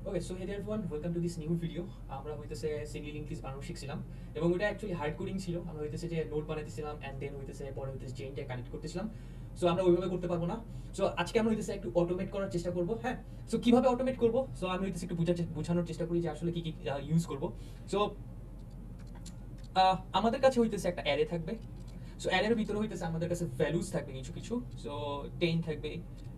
Okay, so hey everyone, welcome to this new video. আমরা হইতেছে single link list বানানো শিখছিলাম এবং ওটা অ্যাকচুয়ালি হার্ড কোডিং ছিল। আমরা হইতেছে যে নোট বানাইতেছিলাম এন্ড দেন হইতেছে পরে হইতেছে চেইনটা কানেক্ট করতেছিলাম। সো আমরা ওইভাবে করতে পারবো না। সো আজকে আমরা হইতেছে একটু অটোমেট করার চেষ্টা করব। হ্যাঁ, সো কিভাবে অটোমেট করব? সো আমি হইতেছে একটু বোঝানোর চেষ্টা করি যে আসলে কি কি ইউজ করব। সো আমাদের কাছে হইতেছে একটা অ্যারে থাকবে। সো অ্যারের ভিতরে হইতেছে আমাদের কাছে ভ্যালুজ থাকবে কিছু কিছু। সো 10 থাকবে,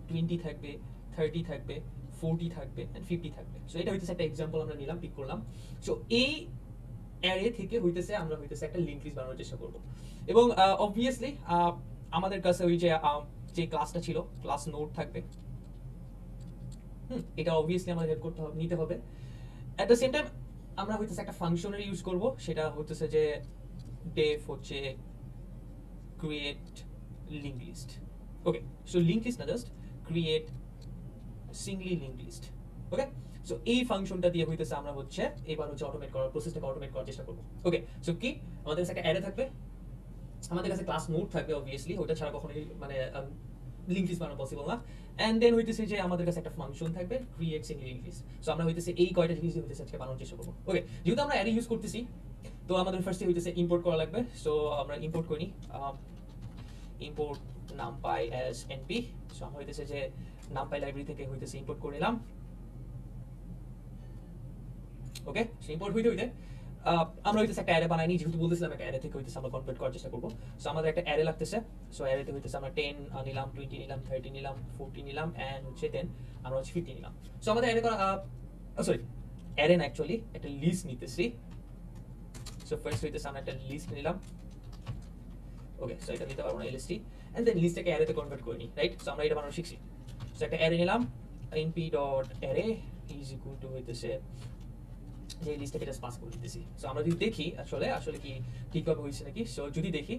20 থাকবে, 30 থাকবে, 40 থাকবে এন্ড 50 থাকবে। সো এটা হইতেছে একটা এক্সাম্পল আমরা নিলাম, পিক করলাম। সো এই অ্যারে থেকে হইতেছে আমরা হইতেছে একটা লিঙ্ক লিস্ট বানানোর চেষ্টা করব। এবং অবভিয়াসলি আমাদের কাছে ওই যে যে ক্লাসটা ছিল, ক্লাস নোট থাকবে। এটা অবভিয়াসলি আমাদের হেল্প করতে হবে, নিতে হবে। অ্যাট দ্য সেম টাইম আমরা হইতেছে একটা ফাংশনের ইউজ করব, সেটা হইতেছে যে ডেফ হচ্ছে create linked list. Okay, so linked list না just create singly linked list. Okay, so এই ফাংশনটা দিয়ে হইতেছে আমরা হচ্ছে এবার হচ্ছে অটোমেট করার প্রসেসটাকে অটোমেট করার চেষ্টা করব। ওকে, সো কি আমাদের কাছে একটা অ্যারে থাকবে, আমাদের কাছে ক্লাস নোট থাকবে অবভিয়াসলি, ওটা ছাড়া কখনোই মানে লিঙ্ক লিস্ট বানানো পসিবল না। এন্ড দেন হইতেছে যে আমাদের কাছে একটা ফাংশন থাকবে create single link list. So আমরা হইতেছে এই কয়টা জিনিস হইতেছে আজকে বানানোর চেষ্টা করব। ওকে, যেহেতু আমরা অ্যারে ইউজ করতেছি তো আমাদের ফার্স্টে হইতেছে ইম্পোর্ট করা লাগবে। সো আমরা ইম্পোর্ট করি import numpy as np। So আমরা হইতেছে যে numpy লাইব্রেরি থেকে হইতেছে ইম্পোর্ট করে নিলাম। ওকে, সো ইম্পোর্ট হইতে হইতে আমরা হইতেছে একটা অ্যারে বানাইনি, যেহেতু বলতেছিলাম একটা অ্যারে থেকে হইতেছে আমরা কনভার্ট করার চেষ্টা করব। সো আমাদের একটা অ্যারে লাগতেছে। সো অ্যারেতে হইতেছে আমরা 10 নিলাম, 20 নিলাম, 30 নিলাম, 40 নিলাম এন্ড হচ্ছে দেন আমরা হচ্ছে 50 নিলাম। সো আমাদের অ্যারে করা সরি অ্যারে না, অ্যাকচুয়ালি একটা লিস্ট নিতেছি। সো ফার্স্ট হইতেছে আমরা একটা লিস্ট নিলাম। ওকে, সো এটা নিতে পারবো না এলএসটি এন্ড দেন লিস্টটাকে অ্যারেতে কনভার্ট করে নিই, রাইট? সো আমরা এটা বানানো শিখছি। সো একটা অ্যারে নিলাম, np.array ইজ ইকুয়াল টু হইতেছে যে লিস্টটাকে জাস্ট পাস করে দিতেছি। সো আমরা যদি দেখি আসলে আসলে কি ঠিকভাবে হয়েছে নাকি। সো যদি দেখি,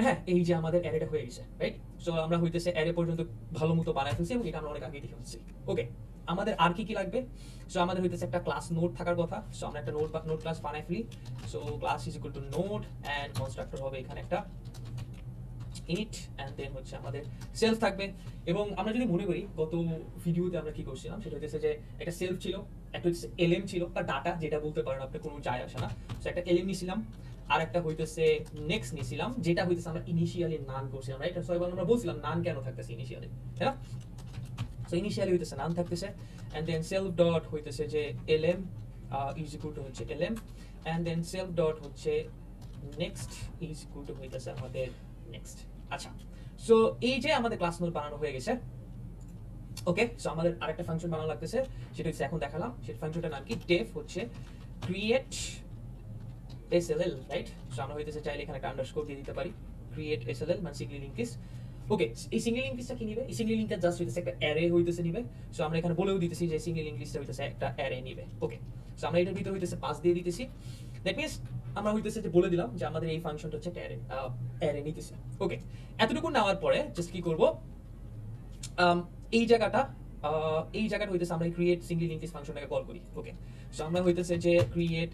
হ্যাঁ, এই যে আমাদের অ্যারেটা হয়ে গেছে, রাইট? সো আমরা হইতেছে অ্যারে পর্যন্ত ভালো মতো বানায় ফেলছি এবং এটা আমরা অনেক আগে দেখে ফেলছি। ওকে, আমাদের আর কি কি লাগবে? সো আমাদের হইতেছে একটা ক্লাস নোড থাকার কথা। সো আমরা একটা নোড ক্লাস বানাই ফেলি। So class is equal to node and constructor হবে এখানে একটা ইনিট এন্ড দেন হচ্ছে আমাদের সেলফ থাকবে। এবং আমরা যদি মনে করি গত ভিডিওতে আমরা কি করছিলাম, সেটা হচ্ছে যে একটা সেলফ ছিল, একটা হচ্ছে এলএম ছিল বা ডাটা, যেটা বলতে পারেন আপনি, কোনো যায় আসে না। সো একটা এলএম নিছিলাম আর একটা হইতেছে নেক্সট নিছিলাম, যেটা হইতেছে আমরা ইনিশিয়ালি নান করছিলাম, রাইট? সো এবার আমরা বলছিলাম নান কেন থাকতেছে ইনিশিয়ালি, তাই না? সো ইনিশিয়ালি হইতেছে নান থাকতেছে এন্ড দেন সেলফ ডট হইতেছে যে এলএম ইজ ইকুয়াল টু হচ্ছে এলএম এন্ড দেন সেলফ ডট হচ্ছে নেক্সট ইজ ইকুয়াল টু হইতেছে আমাদের নেক্সট। আচ্ছা, সো এই যে আমাদের ক্লাস নোট বানানো হয়ে গেছে। ওকে, সো আমাদের আরেকটা ফাংশন বানানো লাগতেছে, সেটা হচ্ছে এখন দেখালাম। সেই ফাংশনটার নাম কি? ডেফ হচ্ছে ক্রিয়েট এসএলএল, রাইট? সো আমরা হইতেছে চাইলে এখানে একটা আন্ডারস্কোর দিয়ে দিতে পারি, ক্রিয়েট এসএলএল মানে সিঙ্গল লিঙ্ক লিস্ট। ওকে, এই সিঙ্গল লিঙ্ক লিস্টটা কি নিবে? এই সিঙ্গল লিঙ্কটা জাস্ট হইতেছে একটা অ্যারে হইতেছে নিবে। সো আমরা এখানে বলেও দিতেছি যে সিঙ্গল লিঙ্ক লিস্টটা হইতেছে একটা অ্যারে নিবে। ওকে, সো আমরা এটার ভিতরে হইতেছে পাস দিয়ে দিতেছি। দ্যাট মিন্স আমরা হইতেছে যে বলে দিলাম যে আমাদের এই ফাংশনটা হচ্ছে একটা অ্যারে নিতেছে। ওকে, এতটুকু নেওয়ার পরে জাস্ট কি করব, এই জায়গাটা হইতেছে আমরা ক্রিয়েট সিঙ্গল লিঙ্ক লিস্ট ফাংশনটাকে কল করি। ওকে, সো আমরা হইতেছে যে ক্রিয়েট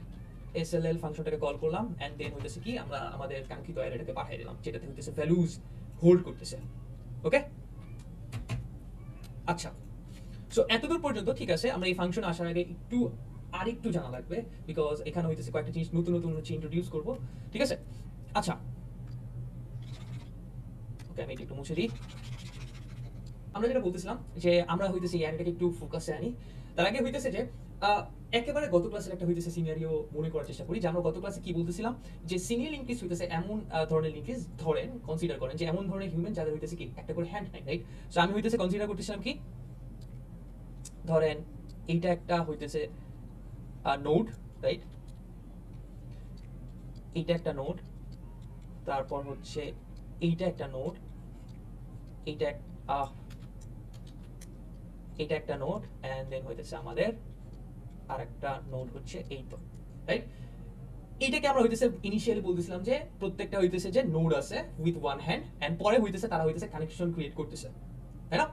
এসএলএল ফাংশনটাকে কল করলাম এন্ড দেন হইতেছে কি আমরা আমাদের কাঙ্ক্ষিত অ্যারেটাকে পাঠিয়ে দিলাম, যেটাতে হইতেছে ভ্যালুজ হোল্ড করতেছে। ওকে, আচ্ছা, সো এতদূর পর্যন্ত ঠিক আছে। আমরা এই ফাংশন আসার আগে একটু আরেকটু জানা লাগবে, বিকজ এখানে হইতেছে কয়েকটা জিনিস নতুন নতুন হচ্ছে ইন্ট্রোডিউস করব, ঠিক আছে? আচ্ছা, ওকে, আমি এটা একটু মুছে দিই। আমরা যেটা বলতেছিলাম যে আমরা হইতেছে এই অ্যারেটাকে একটু ফোকাসে আনি। তার আগে হইতেছে যে একেবারে গত ক্লাসের একটা হইতেছে সিনারিও মনে করার চেষ্টা করি, যে আমরা গত ক্লাসে কি বলতেছিলাম, যে সিঙ্গল লিঙ্ক লিস্ট হইতেছে এমন ধরনের লিঙ্ক লিস্ট, ধরেন কনসিডার করেন যে এমন ধরনের হিউম্যান যাদের হইতেছে কি একটা করে হ্যান্ড নাই, রাইট? সো আমি হইতেছে কনসিডার করতেছিলাম কি, ধরেন এইটা একটা হইতেছে নোড, রাইট? এইটা একটা নোড, তারপর হচ্ছে এইটা একটা নোড, এইটা এটা একটা নোড এন্ড দেন হইতেছে আমাদের আরেকটা নোড হচ্ছে এই, তো রাইট? এইটাকে আমরা হইতেছে ইনিশিয়ালি বলতেছিলাম যে প্রত্যেকটা হইতেছে যে নোড আছে উইথ ওয়ান হ্যান্ড এন্ড পরে হইতেছে তারা হইতেছে কানেকশন ক্রিয়েট করতেছে, তাই না?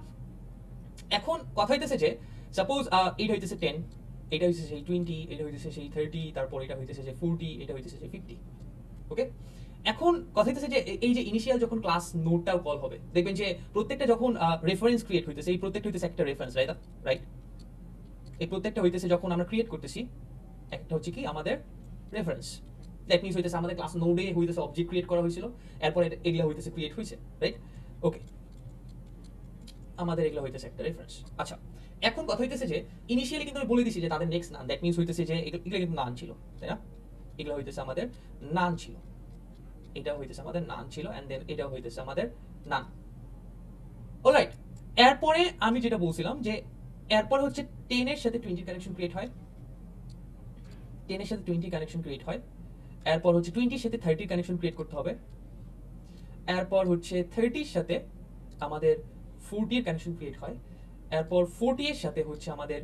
এখন কথা হইতেছে যে সাপোজ এইটা হইতেছে 10, এটা হইতেছে সেই 20, এটা হইতেছে সেই 30, তারপর এটা হইতেছে যে 40, এটা হইতেছে সেই 50। ওকে, এখন কথা হইতেছে যে এই যে ইনিশিয়াল যখন ক্লাস নোডটাও কল হবে, দেখবেন যে প্রত্যেকটা যখন রেফারেন্স ক্রিয়েট হইতেছে, এই প্রত্যেকটা হইতেছে একটা রেফারেন্স, রাইট? এই প্রত্যেকটা হইতেছে যখন আমরা ক্রিয়েট করতেছি, একটা হচ্ছে কি আমাদের রেফারেন্স। দ্যাট মিনস হইতেছে আমাদের ক্লাস নোডে হইতেছে অবজেক্ট ক্রিয়েট করা হয়েছিল, এরপর এগুলা হইতেছে ক্রিয়েট হয়েছে, রাইট? ওকে, আমাদের এগুলো হইতেছে একটা রেফারেন্স। আচ্ছা, এখন কথা হইতেছে যে ইনিশিয়ালি কিন্তু আমি বলে দিছি যে তাদের নেক্সট নান, দ্যাট মিনস হইতেছে যে এগুলো কিন্তু নান ছিল, তাই না? এগুলো হইতেছে আমাদের নান ছিল, এটা হইতেছে আমাদের নান ছিল, এন্ড দেন এটা হইতেছে আমাদের নান। অলরাইট, এরপরে আমি যেটা বলছিলাম যে এরপর হচ্ছে 10 এর সাথে 20 কানেকশন ক্রিয়েট হয়, 10 এর সাথে 20 কানেকশন ক্রিয়েট হয়, এরপর হচ্ছে 20 এর সাথে 30 কানেকশন ক্রিয়েট করতে হবে, এরপর হচ্ছে 30 এর সাথে আমাদের 40 এর কানেকশন ক্রিয়েট হয়, এরপর 40 এর সাথে হচ্ছে আমাদের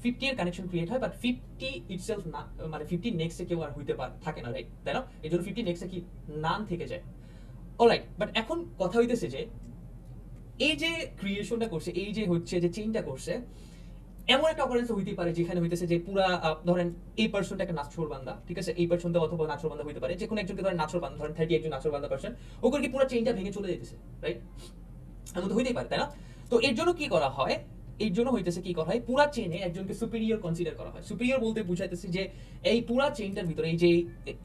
50 এর কানেকশন ক্রিয়েট হয়, বাট 50 ইটসেলফ না, মানে 50 নেক্সটে কেউ আর হইতে পারে থাকে না, রাইট? তাই না? এই জন্য 50 নেক্সটে কি নান থেকে যায়। অলরাইট, বাট এখন কথা হইতেছে যে এই যে ক্রিয়েশনটা করছে, এই যে হচ্ছে যে চেইনটা করছে, এমন একটা অকারেন্স হইতে পারে যেখানে হইতেছে যে পুরা ধরেন এই পার্সনটা একটা নাছর বান্দা, ঠিক আছে? এই পার্সনটা অথবা নাছর বান্দা হইতে পারে, যে কোনো একজনকে ধরেন নাছর বান্দা, ধরেন 30 একজন নাছর বান্দা পার্সন, ও করে কি পুরো চেইনটা ভেঙে চলে যেতেছে, রাইট? এমন তো হইতেই পারে, তাই না? তো এর জন্য কি করা হয়, এর জন্য হইতেছে কি করা হয়, পুরা চেইনে একজনকে সুপিরিয়র কনসিডার করা হয়। সুপিরিয়র বলতে বুঝাইতেছি যে এই পুরা চেইনটার ভিতরে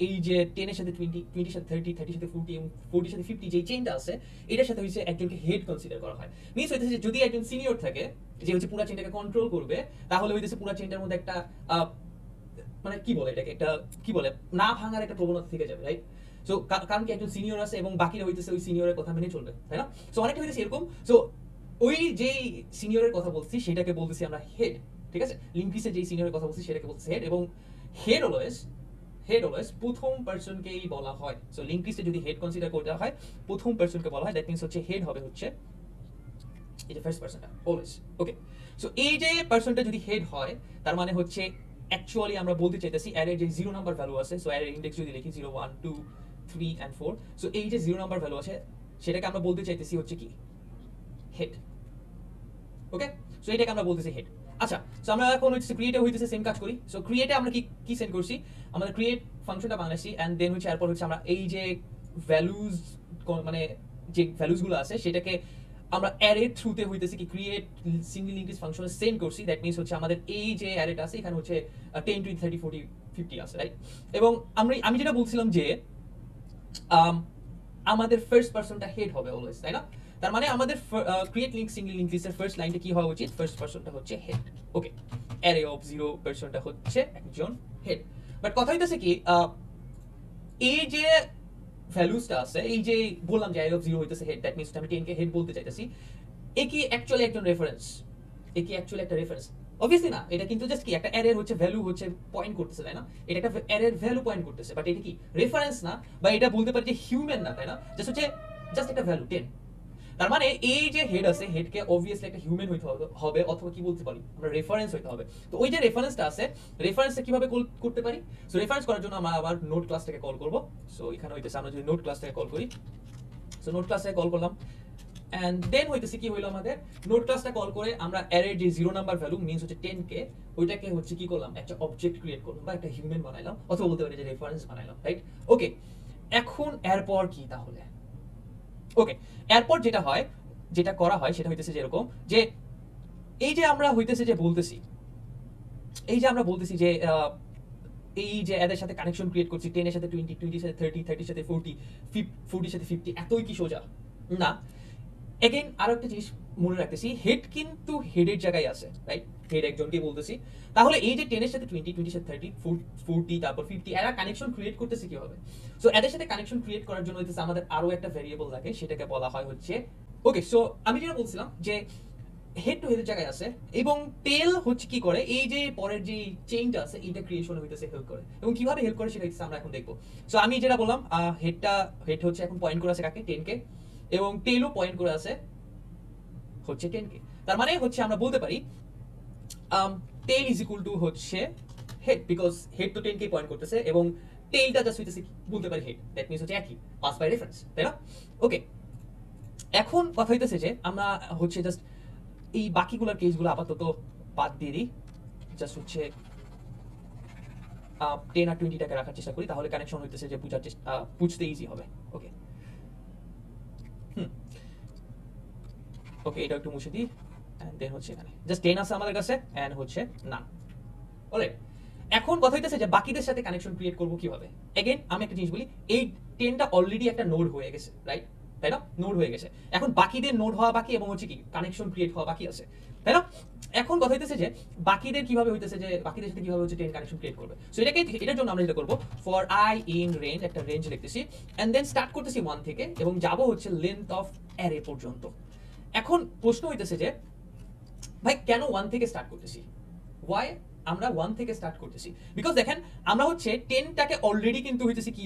এই যে 10 এর সাথে 20, 20 এর সাথে 30, 30 এর সাথে 40 এবং 40 এর সাথে 50 যে চেইনটা আছে, এটার সাথে হইছে একজনকে হেড কনসিডার করা হয়। মিন্স হইতেছে যে যদি একজন সিনিয়র থাকে যে হচ্ছে পুরা চেইনটাকে কন্ট্রোল করবে, তাহলে হইতেছে পুরা চেইনটার মধ্যে একটা মানে কি বলে এটাকে, একটা কি বলে, না ভাঙার একটা প্রবণতা থেকে যাবে, রাইট? সো কারণ কি একজন সিনিয়র আছে এবং বাকিরা হইতেছে ওই সিনিয়রের কথা মেনে চলবে, তাই না? সো অনেকটা হইতেছে এরকম। সো ওই যেই সিনিয়রের কথা বলছি সেটাকে বলতেছি আমরা হেড, ঠিক আছে? লিঙ্কিসে যেই সিনিয়রের কথা বলছি সেটাকে বলতেছি হেড, এবং হেড অলওয়েজ প্রথম পার্সনকেই বলা হয়। সো লিঙ্কিসে যদি হেড কনসিডার করতে হয়, প্রথম পার্সনকে বলা হয়, দ্যাট মিন্স হচ্ছে হেড হবে হচ্ছে এই যে ফার্স্ট পার্সনটা অলওয়েজ। ওকে, সো এই যে পার্সনটা যদি হেড হয়, তার মানে হচ্ছে অ্যাকচুয়ালি আমরা বলতে চাইতেছি অ্যারের যে 0 নাম্বার ভ্যালু আছে, সো অ্যারের ইনডেক্স যদি লিখি 0 1 2 3 and 4, সো এই যে 0 নাম্বার ভ্যালু আছে সেটাকে আমরা বলতে চাইতেছি হচ্ছে কি হেড। ওকে, সো এটাকে আমরা বলতেছি হেড। আচ্ছা, সো আমরা এখন হচ্ছে ক্রিয়েটে হইতেছে সেম কাজ করি। সো ক্রিয়েটে আমরা কি কি সেন্ড করছি, আমাদের ক্রিয়েট ফাংশনটা বানাইছি, এন্ড দেন হচ্ছে এরপর হচ্ছে আমরা এই যে ভ্যালুজ, মানে যে ভ্যালুজগুলো আছে সেটাকে আমরা অ্যারে থ্রুতে হইতেছে কি ক্রিয়েট সিঙ্গল লিঙ্কেজ ফাংশনে সেন্ড করছি। দ্যাট মিন্স হচ্ছে আমাদের এই যে অ্যারেটা আছে এখানে হচ্ছে 10 20 30 40 50 আছে, রাইট? এবং আমি যেটা বলছিলাম যে আমাদের ফার্স্ট পার্সনটা হেড হবে অলওয়েজ, তাই না? তার মানে আমাদের ক্রিয়েট লিংক সিঙ্গল লিংক লিস্টের ফার্স্ট লাইনটা কি হওয়া উচিত, ফার্স্ট পার্সনটা হচ্ছে হেড। ওকে, অ্যারে অফ 0 পার্সনটা হচ্ছে একজন হেড। বাট কথা হইতেছে কি এই যে ভ্যালুসটা আছে, এই যে বললাম যে অ্যারে অফ 0 হইতেছে হেড, দ্যাট মিন্স আমি 10 কে হেড বলতে চাইতেছি, এ কি অ্যাকচুয়ালি একজন রেফারেন্স, এ কি অ্যাকচুয়ালি একটা রেফারেন্স? অবভিয়াসলি না, এটা কিন্তু জাস্ট কি একটা অ্যারের হচ্ছে ভ্যালু হচ্ছে পয়েন্ট করতেছে, তাই না? এটা একটা অ্যারের ভ্যালু পয়েন্ট করতেছে, বাট এটা কি রেফারেন্স না, বা এটা বলতে পারি যে হিউম্যান না, তাই না? জাস্ট একটা ভ্যালু 10। তার মানে এই যে হেড আছে, হেডকে অবভিয়াসলি একটা হিউম্যান হইতে হবে, অথবা কি বলতে পারি আমরা রেফারেন্স হইতে হবে। তো ওই যে রেফারেন্সটা আছে, রেফারেন্সটা কিভাবে করতে পারি? সো রেফারেন্স করার জন্য আমরা আবার নোট ক্লাসটাকে কল করব। সো এখানে হইতেছে আমরা যদি নোট ক্লাসটাকে কল করি, সো নোট ক্লাসটাকে কল করলাম, এন্ড দেন হইতেছে কি হইলো, আমাদের নোট ক্লাসটা কল করে আমরা অ্যারের যে 0 নাম্বার ভ্যালু মিন্স হচ্ছে 10 কে, ওইটাকে হচ্ছে কি করলাম, একটা অবজেক্ট ক্রিয়েট করলাম বা একটা হিউম্যান বানাইলাম, অথবা বলতে পারি যে রেফারেন্স বানাইলাম, রাইট? ওকে, এখন এরপর কি তাহলে? ওকে, এরপর যেটা করা হয় সেটা হইতেছে যে এরকম, যে এই যে আমরা হইতেছে যে বলতেছি, এই যে আমরা বলতেছি যে এই যে এদের সাথে কানেকশন ক্রিয়েট করছি, 10 এর সাথে 20, 20 এর সাথে 30, 30 এর সাথে 40, 40 এর সাথে 50, এতই কি সোজা না? এগেইন আরো একটা জিনিস মনে রাখতেছি, হেড কিন্তু হেডের জায়গায় আছে, রাইট? হেড একজনকে বলতেছি, তাহলে এই যে 10 এর সাথে 20, 20 এর সাথে 30, 40 তারপর 50, এরা কানেকশন ক্রিয়েট করতেছে কিভাবে? সো এদের সাথে কানেকশন ক্রিয়েট করার জন্য হইতেছে আমাদের আরো একটা ভেরিয়েবল লাগে, সেটাকে বলা হয় হচ্ছে, ওকে, সো আমি যেটা বলছিলাম যে হেড টু হেডের জায়গায় আছে, এবং টেল হচ্ছে কি করে, এই যে পরের যে চেইনটা আছে এটা ক্রিয়েশনে হইতেছে হেল্প করে, এবং কিভাবে হেল্প করে সেটা হচ্ছে আমরা এখন দেখবো। সো আমি যেটা বললাম, হেড হচ্ছে এখন পয়েন্ট করে আছে কাকে, 10 কে, এবং টেলও পয়েন্ট করে আছে হচ্ছে 10 কে। তার মানে হচ্ছে আমরা বলতে পারি টেল ইজ ইকুয়াল টু হচ্ছে হেড, বিকজ হেড তো 10 কে পয়েন্ট করতেছে এবং টেলটা জাস্ট হইতেছে বলতে পারি হেড, দ্যাট মিন্স হচ্ছে একই, পাস বাই রেফারেন্স, তাই না? ওকে, এখন কথা হইতেছে যে আমরা হচ্ছে জাস্ট এই বাকিগুলোর কেসগুলো আপাতত বাদ দিয়ে দিই, জাস্ট হচ্ছে 10 আর 20টাকে রাখার চেষ্টা করি, তাহলে কানেকশন হইতেছে যে বুঝতে ইজি হবে। ওকে, ওকে, এটা একটু মুছে দিই। এন্ড দেন হচ্ছে এখানে জাস্ট 10 আছে আমাদের কাছে এন্ড হচ্ছে নান। অলরাইট, এখন কথা হইতেছে যে বাকিদের সাথে কানেকশন ক্রিয়েট করব কিভাবে। এগেইন আমি একটা জিনিস বলি, এই 10টা অলরেডি একটা নোড হয়ে গেছে, রাইট? তাই না? নোড হয়ে গেছে। এখন বাকিদের নোড হওয়া বাকি এবং হচ্ছে কি কানেকশন ক্রিয়েট হওয়া বাকি আছে, তাই না? এখন কথা হইতেছে যে বাকিদের কিভাবে হইতেছে যে বাকিদের সাথে কিভাবে হচ্ছে 10 কানেকশন ক্রিয়েট করবে। সো এটার জন্য আমরা যেটা করব, ফর i ইন রেঞ্জ, একটা রেঞ্জ লিখতেছি এন্ড দেন স্টার্ট করতেছি 1 থেকে এবং যাব হচ্ছে লেন্থ অফ অ্যারে পর্যন্ত। এখন প্রশ্ন হইতেছে যে ভাই কেন 1 থেকে স্টার্ট করতেছি? ওয়াই আমরা 1 থেকে স্টার্ট করতেছি? বিকজ দেখেন আমরা হচ্ছে 10টাকে অলরেডি কিন্তু হইতেছে কি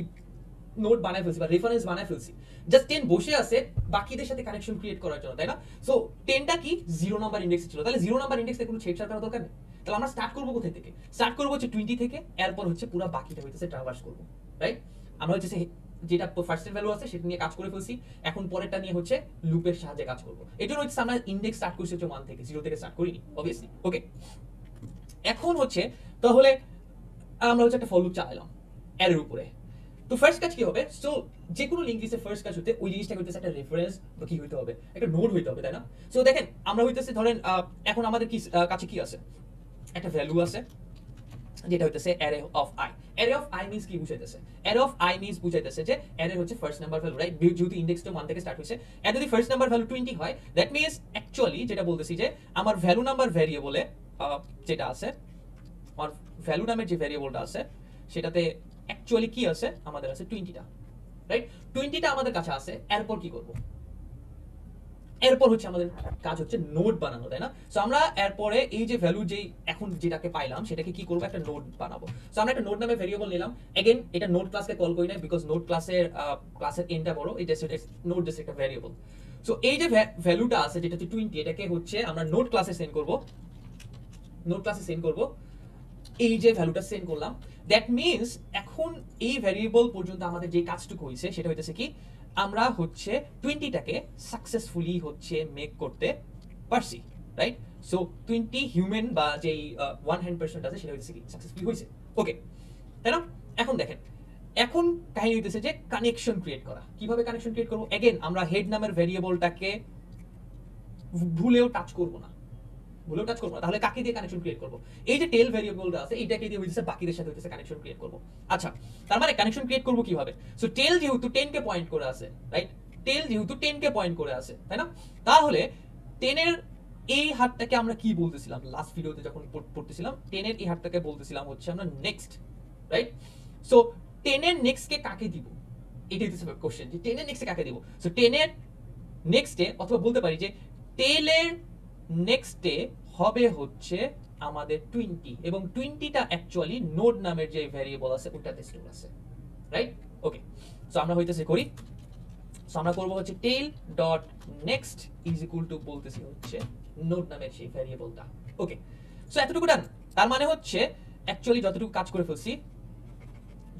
নোট বানায় ফেলছি বা রেফারেন্স বানায় ফেলছি, জাস্ট 10 বসে আছে বাকিদের সাথে কানেকশন ক্রিয়েট করার জন্য, তাই না? সো 10টা কি 0 নাম্বার ইন্ডেক্সে ছিল, তাহলে 0 নাম্বার ইন্ডেক্সে কোনো ছেড়ছাড় করার দরকার নেই। তাহলে আমরা স্টার্ট করবো কোথায় থেকে? স্টার্ট করবো হচ্ছে 20 থেকে, এরপর হচ্ছে পুরো বাকিটা হইতেছে ট্রাভার্স করবো, রাইট? আমরা হচ্ছে যেটা ফার্স্ট ভ্যালু আছে সেটা নিয়ে কাজ করে ফেলছি, এখন পরেরটা নিয়ে হচ্ছে লুপের সাহায্যে কাজ করবো। এই জন্য হচ্ছে আমরা ইন্ডেক্স স্টার্ট করছি হচ্ছে 1 থেকে, 0 থেকে স্টার্ট করিনি অবভিয়াসলি। ওকে, এখন হচ্ছে তাহলে আমরা হচ্ছে একটা ফর লুপ চালাইলাম অ্যারের উপরে। তো ফার্স্ট কাজ কি হবে? সো যে কোনো লিংক লিস্টের ফার্স্ট কাজ হতে ওই জিনিসটা হইতেছে একটা রেফারেন্স বা কি হইতে হবে, একটা নোড হইতে হবে, তাই না? সো দেখেন আমরা হইতেছে ধরেন এখন আমাদের কি কাছে কি আছে, একটা ভ্যালু আছে যেটা হইতেছে array of I. Array of I means কি বুঝাইতেছে? অ্যারে অফ আই মিন্স বুঝাইতেছে যে অ্যারে হচ্ছে ফার্স্ট নাম্বার ভ্যালু, রাইট? যেহেতু ইন্ডেক্সটা 1 থেকে স্টার্ট হইছে, এর যদি ফার্স্ট নাম্বার ভ্যালু 20 হয়, দ্যাট মিন্স অ্যাকচুয়ালি যেটা বলতেছি যে আমার ভ্যালু নাম্বার ভ্যারিয়েবলে যেটা আছে, আমার ভ্যালু নামের যে ভ্যারিয়েবলটা আছে সেটাতে অ্যাকচুয়ালি কি আছে, আমাদের আছে 20টা, রাইট? 20টা আমাদের কাছে আছে। এরপর কি করব? এরপর হচ্ছে আমাদের কাজ হচ্ছে নোড বানানো, তাই না? সো আমরা এরপরে এই যে ভ্যালু যেই এখন যেটাকে পাইলাম সেটাকে কি করব, একটা নোড বানাবো। সো আমরা একটা নোড নামে ভ্যারিয়েবল নিলাম। এগেইন এটা নোড ক্লাসকে কল করি না বিকজ নোড ক্লাসের এন্ডটা বড়, এটা নোড জাস্ট একটা ভ্যারিয়েবল। সো এই যে ভ্যালুটা আছে যেটা হচ্ছে 20, এটাকে হচ্ছে আমরা নোড ক্লাসে সেন্ড করব, নোড ক্লাসে সেন্ড করব। এই যে ভ্যালুটা সেন্ড করলাম, দ্যাট মিন্স এখন এই ভ্যারিয়েবল পর্যন্ত আমাদের যে কাজটুকু হয়েছে সেটা হইতেছে কি, আমরা হচ্ছে 20টাকে সাকসেসফুলি হচ্ছে মেক করতে পারছি, রাইট? সো 20 হিউম্যান বা যেই 1 হ্যান্ড পার্সেন্ট আছে সেটা হইতেছে কি সাকসেসফুলি হয়েছে। ওকে, তাই না? এখন দেখেন, এখন কাহিনী হইতেছে যে কানেকশন ক্রিয়েট করা। কিভাবে কানেকশন ক্রিয়েট করব? এগেইন আমরা হেড নামের ভ্যারিয়েবলটাকে ভুলেও টাচ করব না, ভুলেও টাচ করবো না। তাহলে কাকে দিয়ে কানেকশন ক্রিয়েট করবো? এই যে টেল ভ্যারিয়েবলটা আছে এইটাকে দিয়ে হইতেছে বাকিদের সাথে হইতেছে কানেকশন ক্রিয়েট করবো। আচ্ছা, তার মানে কানেকশন ক্রিয়েট করবো কিভাবে? সো টেল যেহেতু 10 কে পয়েন্ট করে আছে, রাইট? টেল যেহেতু 10 কে পয়েন্ট করে আছে, তাই না? তাহলে 10 এর এই হাতটাকে আমরা কি বলতেছিলাম লাস্ট ভিডিওতে যখন পড়তেছিলাম? 10 এর এই হাতটাকে বলতেছিলাম হচ্ছে আমরা নেক্সট, রাইট? সো 10 এর নেক্সট কে কাকে দিব? এটাই হচ্ছে কোশ্চেন, যে 10 এর নেক্সট কাকে দিব? সো 10 এর নেক্সটে, অথবা বলতে পারি যে টেলের নেক্সটে হবে হচ্ছে আমাদের 20, এবং 20টা অ্যাকচুয়ালি নোড নামের যে ভ্যারিয়েবল আছে ওটাতে স্টোর আছে, রাইট? ওকে, সো আমরা হইতেছে করি, সো আমরা করব হচ্ছে tail dot next is equal to বলতেছি হচ্ছে নোড নামের সেই ভ্যারিয়েবলটা। ওকে, সো এতটুকু ডান। তার মানে হচ্ছে অ্যাকচুয়ালি যতটুকু কাজ করে ফেলছি,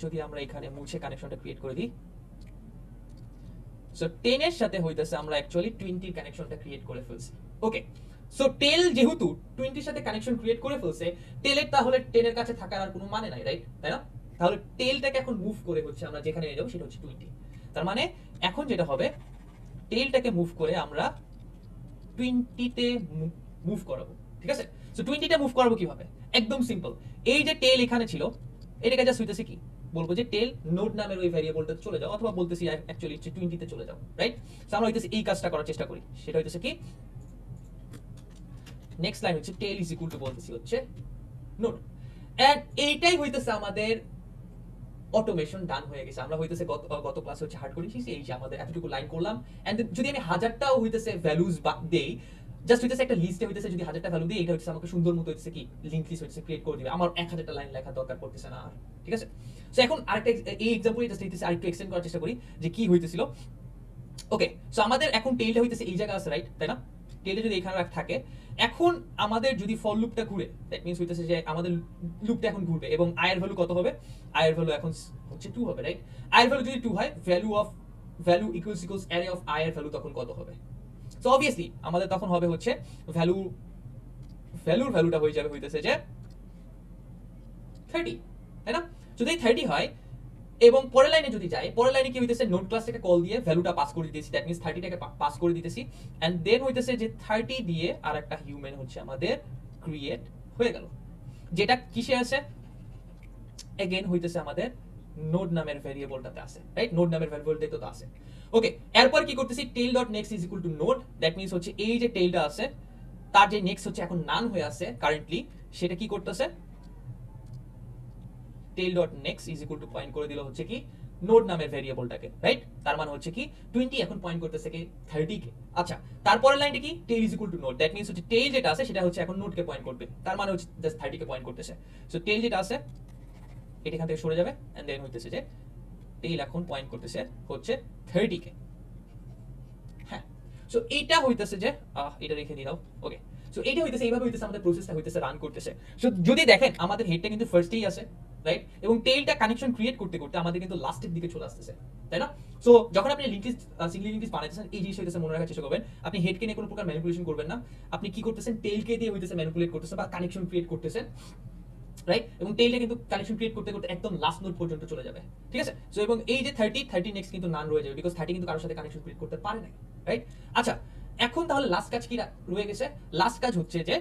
যদি আমরা এখানে মুছে কানেকশনটা ক্রিয়েট করে দিই, সো 10 এর সাথে হইতেছে আমরা অ্যাকচুয়ালি 20 এর কানেকশনটা ক্রিয়েট করে ফেলছি। ওকে, সো টেল যেহেতু 20 এর সাথে কানেকশন ক্রিয়েট করে ফেলছে, টেলের তাহলে 10 এর কাছে থাকার আর কোনো মানে নাই, রাইট? তাই না? তাহলে টেলটাকে এখন মুভ করে হচ্ছে আমরা যেখানে নিয়ে যাব সেটা হচ্ছে 20। তার মানে এখন যেটা হবে, টেলটাকে মুভ করে আমরা 20 তে মুভ করাবো, ঠিক আছে? সো 20 তে মুভ করাবো কিভাবে? একদম সিম্পল। এই যে টেল এখানে ছিল, এটাকে জাস্ট হইতেছে কি বলবো যে টেল নোড নামের ওই ভ্যারিয়েবলটা চলে যাও, অথবা বলতেছি অ্যাকচুয়ালি 20 তে চলে যাও, রাইট? সো আমরা হইতেছে এই কাজটা করার চেষ্টা করি, সেটা হইতেছে কি নেক্সট লাইন হচ্ছে টেল ইজ ইকুয়াল টু বলতেছি হচ্ছে নোড, এন্ড এইটাই হইতেছে আমাদের অটোমেশন ডান হয়ে গেছে। আমরা হইতেছে গত ক্লাসে হচ্ছে হার্ড করে শিখছি, এই যে আমাদের এতটুকু লাইন করলাম, এন্ড যদি আমি 1000টাও হইতেছে ভ্যালুজ দেই, জাস্ট হইতেছে একটা লিস্টে হইতেছে যদি 1000টা ভ্যালু দিই, এটা হচ্ছে আমাকে সুন্দর মতো হইতেছে কি লিংক লিস্ট হইতেছে ক্রিয়েট করে দিবে, আমার 1000টা লাইন লেখা দরকার পড়তেছে না আর, ঠিক আছে? সো এখন আরেকটা এই এক্সাম্পল জাস্ট হইতেছে আরেকটু এক্সটেন্ড করার চেষ্টা করি যে কি হইতেছিল। ওকে, সো আমাদের এখন টেলটা হইতেছে এই জায়গা আছে, রাইট? তাই না? টেলটা যদি এখানে থাকে, এখন আমাদের যদি ফর লুপটা ঘুরে, দ্যাট মিন্স হইতেছে যে আমাদের লুপটা এখন ঘুরবে এবং i এর ভ্যালু কত হবে? i এর ভ্যালু এখন হচ্ছে 2 হবে, রাইট? i এর ভ্যালু যদি 2 হয়, value equals array of i এর ভ্যালু তখন কত হবে? সো অবভিয়াসলি আমাদের তখন হবে হচ্ছে ভ্যালুটা হয়ে যাবে হইতেছে যে 30, তাই না? যদি 30 হয় এবং পরের লাইনে যদি যাই, পরের লাইনে কি হইতেছে, নোড ক্লাসটাকে কল দিয়ে ভ্যালুটা পাস করে দিতেছি, দ্যাট মিন্স 30 টাকে পাস করে দিতেছি, এন্ড দেন হইতেছে যে 30 দিয়ে আর একটা হিউম্যান হচ্ছে আমাদের ক্রিয়েট হয়ে গেল, যেটা কিসে আছে, এগেইন হইতেছে আমাদের নোড নামের ভেরিয়েবলটাতে আছে, রাইট? নোড নামের ভেরিয়েবলটাতে তো আছে। ওকে, এরপর কি করতেছি, tail dot next is equal to node, that means হচ্ছে এই যে টেলটা আছে তার যে নেক্সট হচ্ছে এখন নান হয়ে আছে কারেন্টলি, সেটা কি করতেছে, tail dot next is equal to point করে দিল হচ্ছে কি নোড নামের ভেরিয়েবলটাকে, রাইট? তার মানে হচ্ছে কি 20 এখন পয়েন্ট করতেছে কি 30 কে। আচ্ছা, তারপরের লাইনটা কি, tail is equal to node, that means হচ্ছে টেল যেটা আছে সেটা হচ্ছে এখন নোডকে পয়েন্ট করবে, তার মানে হচ্ছে জাস্ট 30 কে পয়েন্ট করতেছে। সো টেল যেটা আছে এটা এখান থেকে সরে যাবে, এন্ড দেন হইতেছে যে টেল এখন পয়েন্ট করতেছে হচ্ছে 30 কে। হ্যাঁ, সো এইটা হইতেছে যে এটা রেখে দিলাম। ওকে, সো এইটা হইতেছে, এইভাবে হইতেছে আমাদের প্রসেসটা হইতেছে রান করতেছে। সো যদি দেখেন আমাদের হেডটা কিন্তু ফার্স্টেই আছে, রাইট? এবং টেইলটা কানেকশন ক্রিয়েট করতে করতে আমাদের কিন্তু লাস্টের দিকে চলে আসতেছে, তাই না? সো যখন আপনি link list single link list বানাইতেছেন, এই জিনিস হইতেছে মনে রাখার চেষ্টা করবেন, আপনি হেডকে নিয়ে কোনো প্রকার ম্যানিপুলেশন করবেন না। আপনি কি করতেছেন, টেইলকে দিয়ে হইতেছে ম্যানিপুলেট করতেছেন বা কানেকশন ক্রিয়েট করতেছেন, রাইট? এবং টেইলটা কিন্তু কানেকশন ক্রিয়েট করতে করতে একদম লাস্ট নোড পর্যন্ত চলে যাবে, ঠিক আছে? সো এবং এই যে 30 নেক্সট কিন্তু নান রয়ে যাবে, বিকজ 30 কিন্তু কারোর সাথে কানেকশন ক্রিয়েট করতে পারে না, রাইট? আচ্ছা, এখন তাহলে লাস্ট কাজ কি রয়ে গেছে, লাস্ট কাজ হচ্ছে যে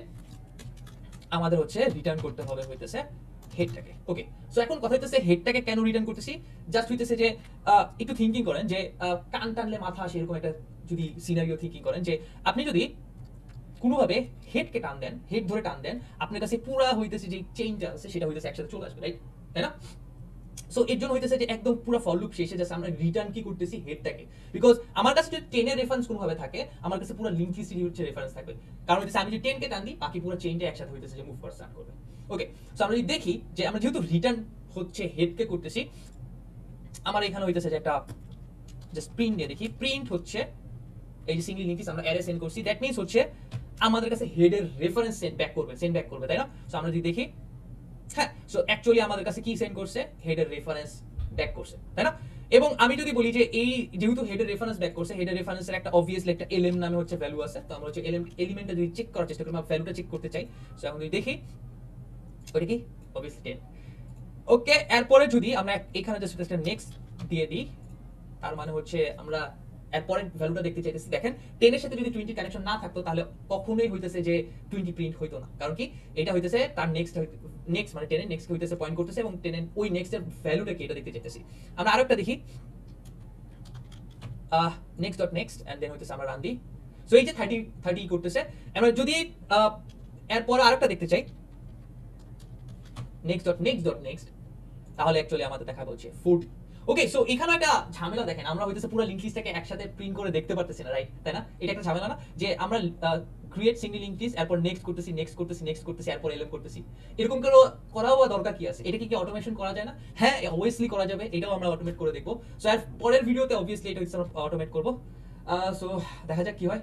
আমাদের হচ্ছে রিটার্ন করতে হবে হইতেছে হেডটাকে। ওকে, সো এখন কথা হইতেছে হেডটাকে কেন রিটার্ন করতেছি, জাস্ট হইতেছে যে একটু থিঙ্কিং করেন যে কান টানলে মাথা আসে এরকম একটা যদি সিনারিও থিঙ্কিং করেন, যে আপনি যদি কোনোভাবে হেডকে টান দেন, হেড ধরে টান দেন, আপনার কাছে পুরা হইতেছে যে চেইনটা আছে সেটা হইতেছে একসাথে চলে আসবে, রাইট? তাই না? সো এর জন্য হইতেছে যে একদম পুরো ফর লুপ শেষে যাচ্ছে আমরা রিটার্ন কি করতেছি, হেডটাকে। বিকজ আমার কাছে যদি 10 এর রেফারেন্স কোনোভাবে থাকে, আমার কাছে পুরো লিংক লিস্টই হচ্ছে রেফারেন্স থাকবে, কারণ হইতেছে আমি যদি 10 কে টান দিই বাকি পুরো চেইনটা একসাথে হইতেছে যে মুভ করা স্টার্ট করবে। ওকে, সো আমরা যদি দেখি যে আমরা যেহেতু রিটার্ন হচ্ছে হেডকে করতেছি, আমার এখানে হইতেছে যে একটা জাস্ট প্রিন্ট দিয়ে দেখি, প্রিন্ট হচ্ছে এই যে সিঙ্গেল লিংক লিস্ট আমরা অ্যারে সেন্ড করছি, দ্যাট মিন্স হচ্ছে আমাদের কাছে হেডের রেফারেন্স সেন্ড ব্যাক করবে, তাই না? সো আমরা যদি দেখি, হ্যাঁ, সো অ্যাকচুয়ালি আমাদের কাছে কি সেন্ড করছে, হেডের রেফারেন্স ব্যাক করছে, তাই না? এবং আমি যদি বলি যে এই যেহেতু হেডের রেফারেন্স ব্যাক করছে, হেডের রেফারেন্সের একটা অবভিয়াসলি একটা এলএম নামে হচ্ছে ভ্যালু আছে, তো আমরা হচ্ছে এলিমেন্টটা যদি চেক করার চেষ্টা করি বা ভ্যালুটা চেক করতে চাই, সো এখন যদি দেখি ওইটা কি অবভিয়াসলি 10। ওকে, এরপরে যদি আমরা এখানে জাস্ট একটা নেক্সট দিয়ে দিই, তার মানে হচ্ছে আমরা এরপরে ভ্যালুটা দেখতে চাইতেছি, দেখেন 10 এর সাথে যদি 20 কানেকশন না থাকতো তাহলে কখনোই হইতেছে যে 20 প্রিন্ট হইতো না, কারণ কি এটা হইতেছে তার নেক্সট মানে 10 এর নেক্সট হইতেছে পয়েন্ট করতেছে, এবং 10 এর ওই নেক্সট এর ভ্যালুটা কি এটা দেখতে চাইতেছি। আমরা আরেকটা দেখি, next dot next and then হইতেছে আমরা রান দিই, সো এই যে 30 করতেছে। আমরা যদি এরপর আরেকটা দেখতে চাই, নেক্সট ডট নেক্সট, তাহলে অ্যাকচুয়ালি আমাদের দেখা হচ্ছে 40। ওকে, সো এখানে একটা ঝামেলা, দেখেন আমরা হইতেছে পুরো লিংক লিস্টটাকে একসাথে প্রিন্ট করে দেখতে পারতেছি না, রাইট? তাই না? এটা একটা ঝামেলা না, যে আমরা ক্রিয়েট সিঙ্গেল লিংক লিস্ট, এরপর নেক্সট করতেছি, এরপর এলএম করতেছি, এরকম করে করাও দরকার কি আছে? এটা কি অটোমেশন করা যায় না? হ্যাঁ, অবভিয়াসলি করা যাবে, এটাও আমরা অটোমেট করে দেখবো। সো এর পরের ভিডিওতে অবভিয়াসলি এটা অটোমেট করবো। সো দেখা যাক কি হয়।